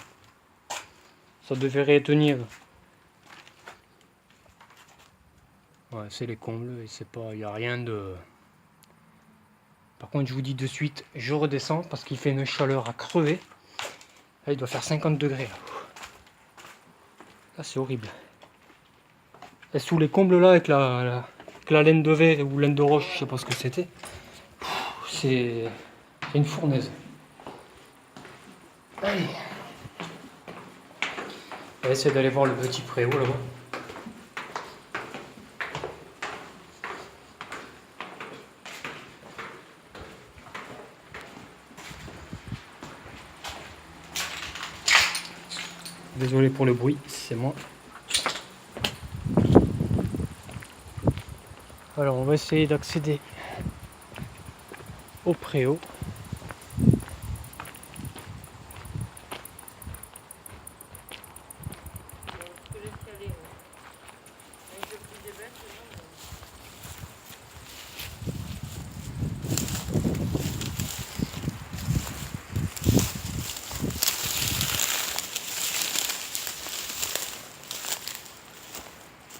Ça devrait tenir. Ouais, c'est les combles et c'est pas, il n'y a rien de. Par contre, je vous dis de suite, je redescends parce qu'il fait une chaleur à crever. Là, il doit faire 50 degrés. Là, c'est horrible. Et sous les combles là, avec la laine de verre ou laine de roche, je sais pas ce que c'était. C'est une fournaise. Allez. On va essayer d'aller voir le petit préau là-bas. Désolé pour le bruit, c'est moi. Alors on va essayer d'accéder au préau.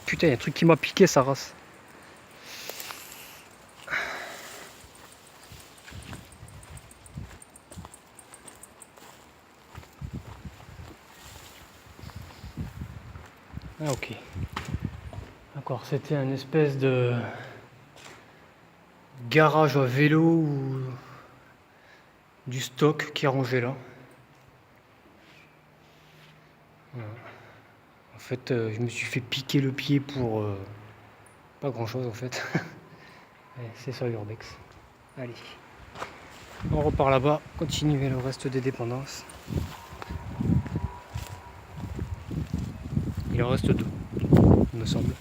Putain, il y a un truc qui m'a piqué sa race. Ah ok. D'accord, c'était un espèce de garage à vélo ou du stock qui est rangé là. Voilà. En fait, je me suis fait piquer le pied pour pas grand chose en fait. C'est ça l'urbex. Allez. On repart là-bas, continuer le reste des dépendances. Il en reste deux, il me semble.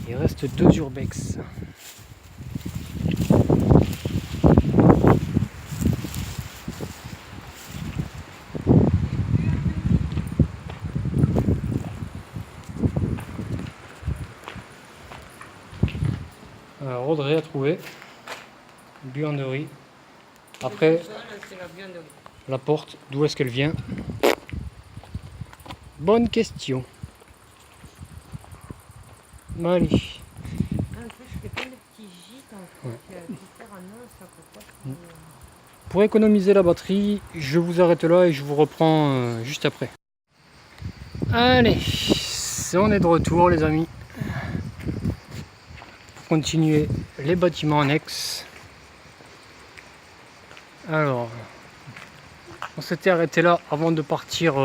Il reste deux urbex. Alors, Audrey a trouvé buanderie. Après, la porte, d'où est-ce qu'elle vient? Bonne question. Allez. En fait, je fais plein de petits gîtes en fait. Pour économiser la batterie, je vous arrête là et je vous reprends juste après. Allez, on est de retour les amis. Pour continuer les bâtiments annexes. Alors, on s'était arrêté là avant de partir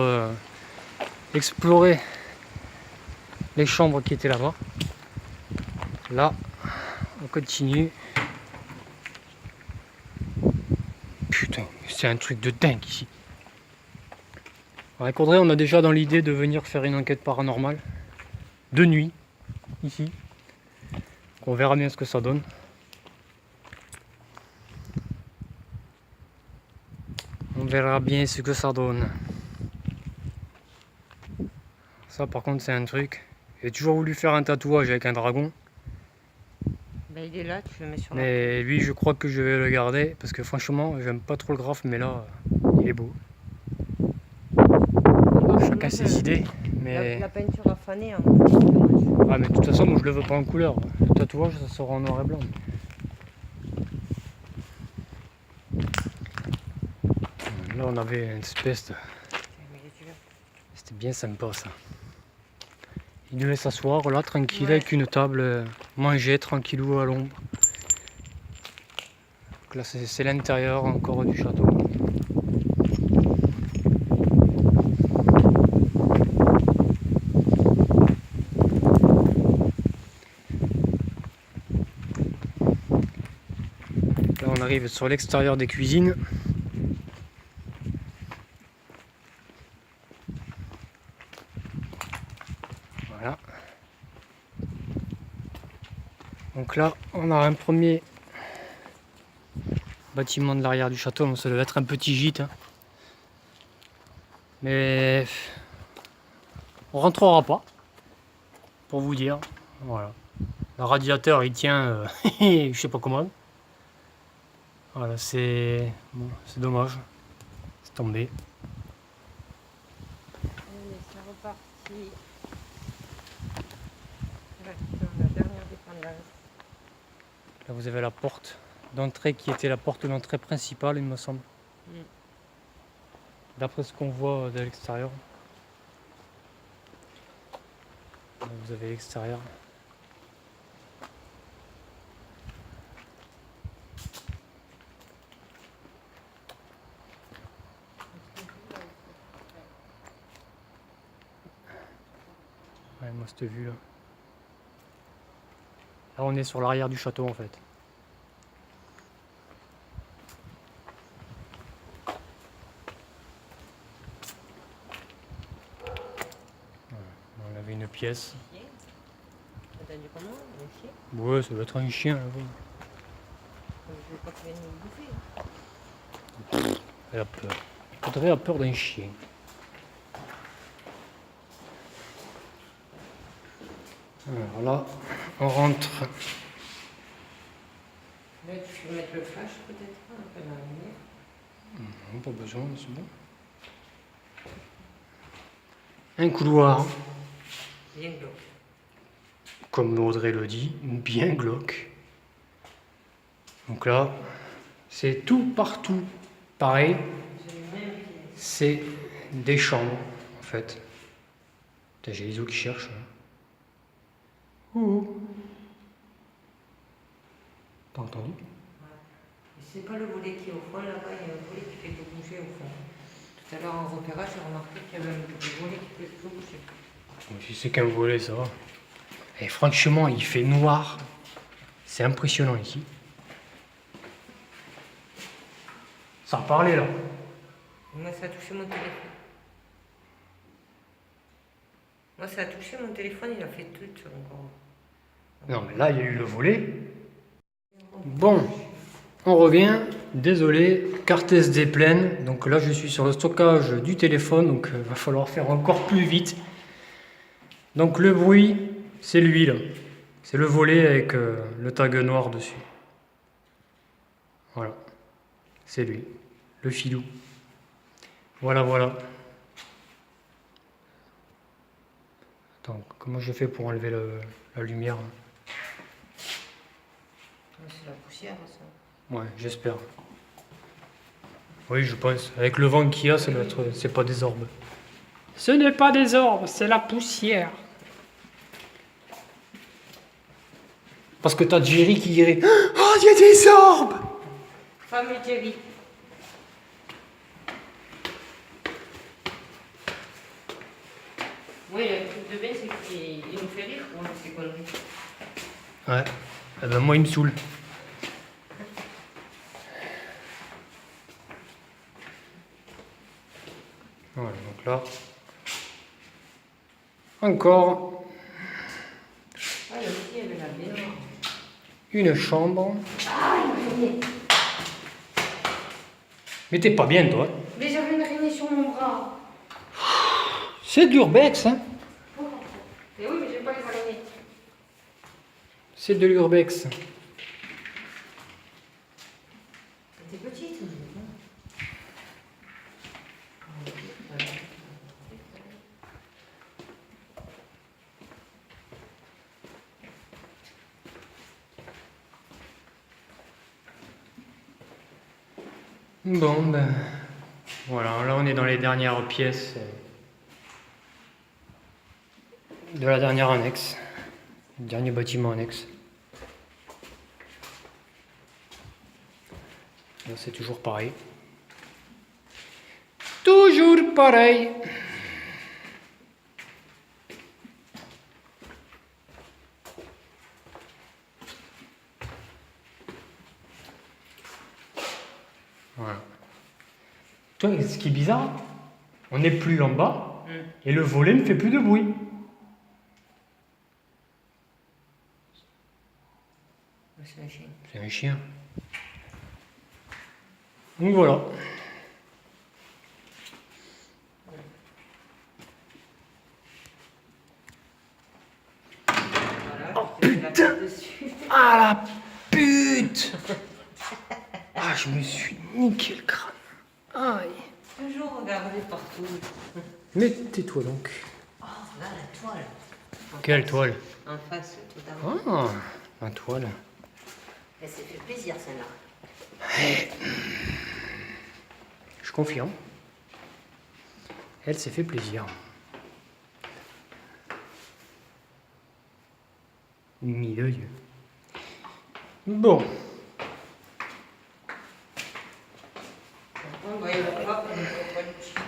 explorer les chambres qui étaient là-bas. Là, on continue. Putain, c'est un truc de dingue ici. Avec Audrey, on a déjà dans l'idée de venir faire une enquête paranormale de nuit ici. On verra bien ce que ça donne. On verra bien ce que ça donne. Ça par contre c'est un truc. J'ai toujours voulu faire un tatouage avec un dragon. Ben, il est là, tu le mets sur la... Mais lui je crois que je vais le garder. Parce que franchement j'aime pas trop le graphe. Mais là il est beau. Chacun ses idées. Mais... La peinture a fané. Hein. Ah mais de toute façon moi je le veux pas en couleur. Le tatouage ça sera en noir et blanc. Là on avait une espèce de... C'était bien sympa ça. il devait s'asseoir là, tranquille, Ouais. avec une table, manger tranquillou à l'ombre. Donc là, c'est l'intérieur encore du château. Là, on arrive sur l'extérieur des cuisines. Voilà. Donc là, on a un premier bâtiment de l'arrière du château. Donc ça devait être un petit gîte, hein. Mais on rentrera pas, pour vous dire. Voilà. Le radiateur, il tient, je sais pas comment. Voilà, c'est bon, c'est dommage. C'est tombé. Allez, c'est reparti. La dernière dépendance. Là, vous avez la porte d'entrée qui était la porte d'entrée principale, il me semble. D'après ce qu'on voit de l'extérieur. Là, vous avez l'extérieur. Ouais, moi, cette vue là. Là, on est sur l'arrière du château en fait. On avait une pièce. T'as dit comment? Un chien? Ouais, ça doit être un chien là-bas. Je veux pas qu'il vienne nous bouffer. Elle a peur. Audrey a peur d'un chien. Alors là, on rentre. Là, tu peux mettre le flash peut-être un peu dans la lumière. Non, pas besoin, c'est bon. Un couloir, Bien glauque. comme Audrey le dit, bien glauque. Donc là, c'est tout partout pareil. J'ai le même pied. C'est des chambres en fait. Putain, j'ai les os qui cherchent. Ouh. T'as entendu? Et c'est pas le volet qui est au fond là-bas, il y a un volet qui fait tout bouger au fond. Tout à l'heure en repérage, j'ai remarqué qu'il y avait un volet qui fait tout bouger. Si c'est qu'un volet, ça va. Et franchement, il fait noir. C'est impressionnant ici. Ça a parlé là. Moi, ça a touché mon téléphone. Moi, ça a touché mon téléphone, il a fait tout encore. Non, mais là, il y a eu le volet. Bon, on revient. Désolé, carte SD pleine. Donc là, je suis sur le stockage du téléphone. Donc, il va falloir faire encore plus vite. Donc, le bruit, c'est lui là. C'est le volet avec le tag noir dessus. Voilà. C'est lui. Le filou. Voilà, voilà. Attends, comment je fais pour enlever la lumière? C'est la poussière, ça. Ouais, j'espère. Oui, je pense. Avec le vent qu'il y a, ça doit être. C'est pas des orbes. Ce n'est pas des orbes, c'est la poussière. Parce que t'as Jerry qui dirait oh, il y a des orbes! Fameux Jerry. Oui, le truc de bien, c'est qu'il nous fait rire pour ces conneries. Ouais. Eh ben, moi, il me saoule. Voilà, donc là. Encore Ah, le petit, elle est là, bien. une chambre. Mais t'es pas bien, toi. Mais j'avais une araignée sur mon bras. C'est de l'urbex, hein. Mais oui, mais j'aime pas les araignées. C'est de l'urbex. T'es petite. Bon, ben. Voilà, là, on est dans les dernières pièces de la dernière annexe, le dernier bâtiment annexe. Là, c'est toujours pareil. Toujours pareil. Voilà. Toi, ce qui est bizarre, on n'est plus en bas et le volet ne fait plus de bruit. C'est un chien. C'est un chien. Donc voilà. Voilà, Oh, je te mets la putain. tête dessus. Ah la pute. Ah, je me suis niqué le crâne. Aïe. Toujours regarder partout. Mais tais-toi donc. Oh, là, la toile. Quelle toile? En face, tout d'abord. Ah, la toile. Elle s'est fait plaisir, celle-là. Je confirme. Elle s'est fait plaisir. Ni de Dieu. Bon. On va y aller là, on ne peut pas l'utilité.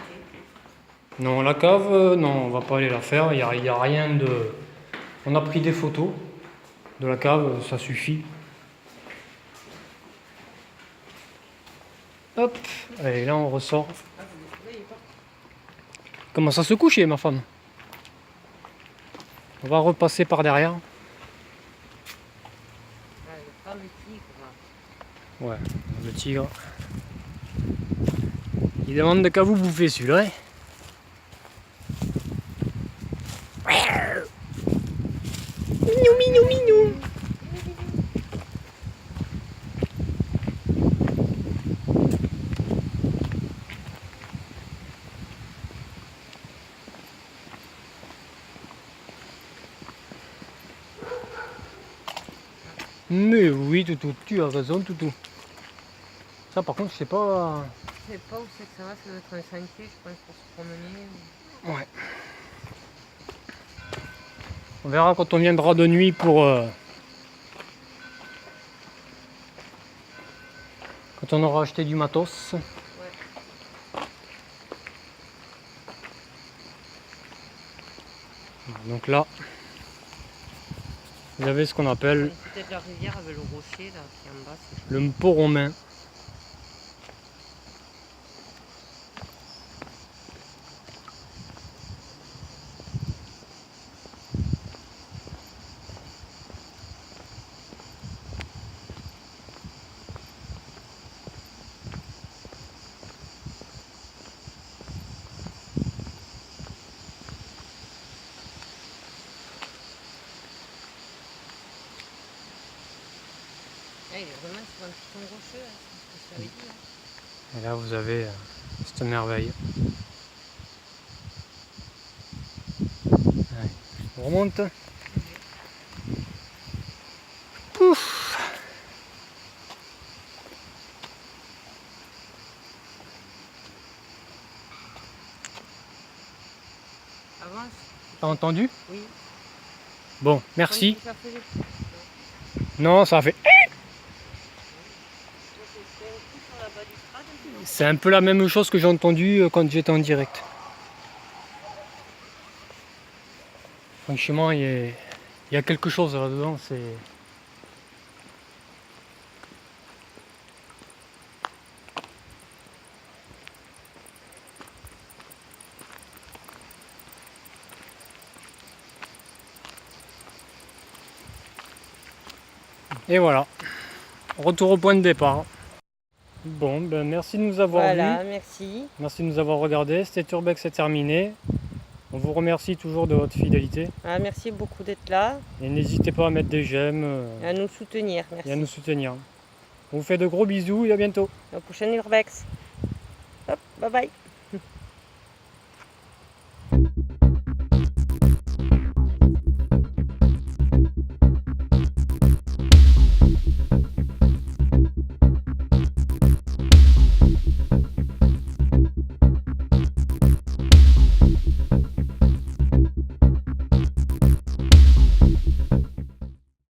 Non, la cave, non, on va pas aller la faire. Il y a rien de. On a pris des photos de la cave, ça suffit. Hop, allez, là on ressort. Commence à se coucher, ma femme. On va repasser par derrière. Ah, le fameux tigre. Ouais, le tigre. Il demande qu'à vous bouffer celui-là. Hein. Minou, minou, minou. Mais oui, Toutou, tu as raison, Toutou. Ça, par contre, je sais pas. Je sais pas où c'est que ça va, ça doit être un sentier, je pense, pour se promener. Ouais. On verra quand on viendra de nuit pour. Quand on aura acheté du matos. Ouais. Donc là, vous avez ce qu'on appelle Peut-être la rivière avec le rocher là qui est en bas. le pot romain. Ah, il est vraiment sur un petit rocheux, hein, c'est ce que je t'avais dit. Hein. Et là, vous avez cette merveille. Allez, on remonte. Pouf! Avance. T'as entendu? Oui. Bon, merci. Ça faisait- Non, ça a fait. C'est un coup sur la balustrade. C'est un peu la même chose que j'ai entendu quand j'étais en direct. Franchement, il y a quelque chose là-dedans. C'est. Et voilà. Retour au point de départ. Bon, ben merci de nous avoir Voilà, vus. merci. Merci de nous avoir regardé. C'était Turbex, c'est terminé. On vous remercie toujours de votre fidélité. Ah, merci beaucoup d'être là Et n'hésitez pas à mettre des j'aime et à nous soutenir. et à Merci. nous soutenir. On vous fait de gros bisous et à bientôt. À la prochaine Urbex. Hop, bye bye.